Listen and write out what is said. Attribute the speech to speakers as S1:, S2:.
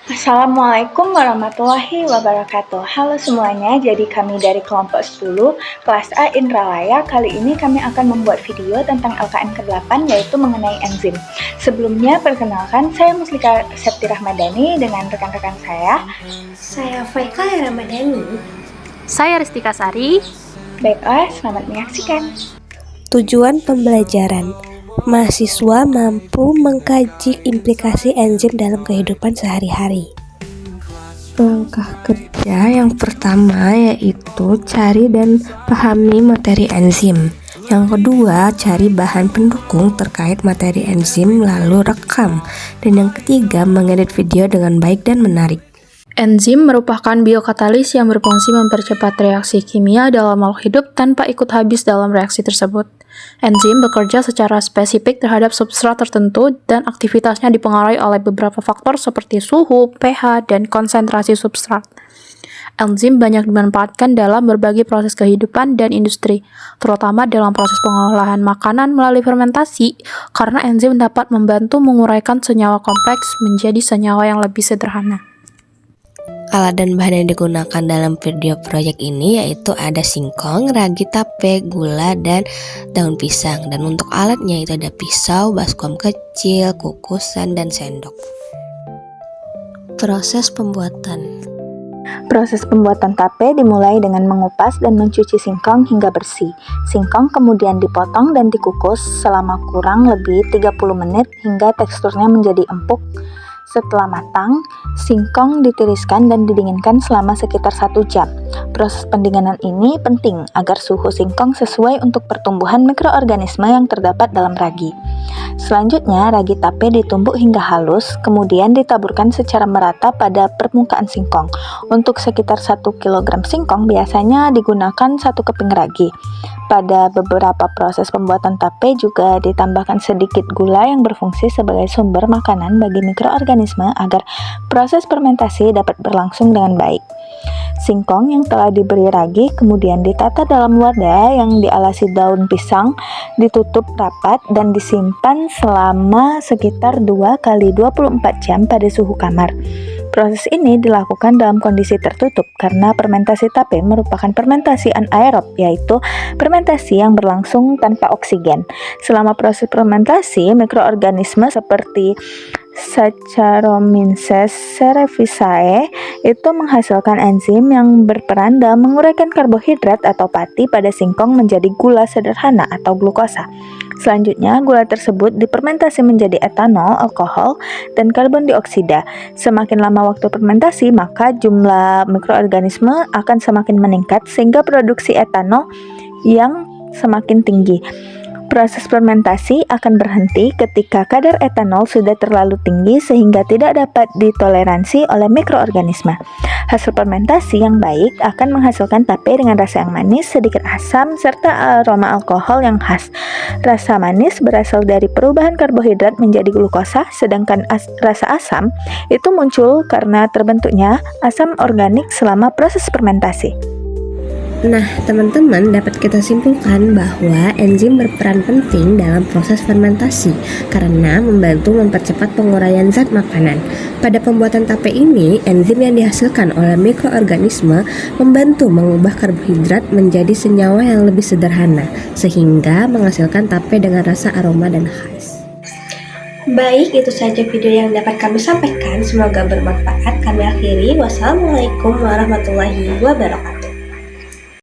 S1: Assalamualaikum warahmatullahi wabarakatuh. Halo semuanya, jadi kami dari kelompok 10 kelas A Indralaya. Kali ini kami akan membuat video tentang LKM ke-8 yaitu mengenai enzim. Sebelumnya perkenalkan, saya Muslika Septi Rahmadani dengan rekan-rekan saya.
S2: Saya Faika Ramadhani.
S3: Saya Ristika Sari.
S1: Baiklah, selamat menyaksikan.
S2: Tujuan pembelajaran: mahasiswa mampu mengkaji implikasi enzim dalam kehidupan sehari-hari.
S4: Langkah kerja yang pertama yaitu cari dan pahami materi enzim. Yang kedua, cari bahan pendukung terkait materi enzim lalu rekam. Dan yang ketiga, mengedit video dengan baik dan menarik.
S3: Enzim merupakan biokatalis yang berfungsi mempercepat reaksi kimia dalam makhluk hidup tanpa ikut habis dalam reaksi tersebut. Enzim bekerja secara spesifik terhadap substrat tertentu dan aktivitasnya dipengaruhi oleh beberapa faktor seperti suhu, pH, dan konsentrasi substrat. Enzim banyak dimanfaatkan dalam berbagai proses kehidupan dan industri, terutama dalam proses pengolahan makanan melalui fermentasi, karena enzim dapat membantu menguraikan senyawa kompleks menjadi senyawa yang lebih sederhana.
S4: Alat dan bahan yang digunakan dalam video proyek ini yaitu ada singkong, ragi tape, gula, dan daun pisang. Dan untuk alatnya itu ada pisau, baskom kecil, kukusan, dan sendok. Proses pembuatan.
S1: Proses pembuatan tape dimulai dengan mengupas dan mencuci singkong hingga bersih. Singkong kemudian dipotong dan dikukus selama kurang lebih 30 menit hingga teksturnya menjadi empuk. Setelah matang, singkong ditiriskan dan didinginkan selama sekitar 1 jam. Proses pendinginan ini penting agar suhu singkong sesuai untuk pertumbuhan mikroorganisme yang terdapat dalam ragi. Selanjutnya, ragi tape ditumbuk hingga halus, kemudian ditaburkan secara merata pada permukaan singkong. Untuk sekitar 1 kg singkong biasanya digunakan 1 keping ragi. Pada beberapa proses pembuatan tape juga ditambahkan sedikit gula yang berfungsi sebagai sumber makanan bagi mikroorganisme agar proses fermentasi dapat berlangsung dengan baik. Singkong yang telah diberi ragi kemudian ditata dalam wadah yang dialasi daun pisang, ditutup rapat dan disimpan selama sekitar 2x24 jam pada suhu kamar. Proses ini dilakukan dalam kondisi tertutup karena fermentasi tape merupakan fermentasi anaerob, yaitu fermentasi yang berlangsung tanpa oksigen. Selama proses fermentasi, mikroorganisme seperti Saccharomyces cerevisiae itu menghasilkan enzim yang berperan dalam menguraikan karbohidrat atau pati pada singkong menjadi gula sederhana atau glukosa. Selanjutnya, gula tersebut difermentasi menjadi etanol, alkohol, dan karbon dioksida. Semakin lama waktu fermentasi, maka jumlah mikroorganisme akan semakin meningkat sehingga produksi etanol yang semakin tinggi. Proses fermentasi akan berhenti ketika kadar etanol sudah terlalu tinggi sehingga tidak dapat ditoleransi oleh mikroorganisme. Hasil fermentasi yang baik akan menghasilkan tape dengan rasa yang manis, sedikit asam, serta aroma alkohol yang khas. Rasa manis berasal dari perubahan karbohidrat menjadi glukosa, sedangkan rasa asam itu muncul karena terbentuknya asam organik selama proses fermentasi.
S4: Nah, teman-teman, dapat kita simpulkan bahwa enzim berperan penting dalam proses fermentasi karena membantu mempercepat penguraian zat makanan. Pada pembuatan tape ini, enzim yang dihasilkan oleh mikroorganisme membantu mengubah karbohidrat menjadi senyawa yang lebih sederhana, sehingga menghasilkan tape dengan rasa aroma dan khas.
S2: Baik, itu saja video yang dapat kami sampaikan. Semoga bermanfaat. Kami akhiri. Wassalamualaikum warahmatullahi wabarakatuh.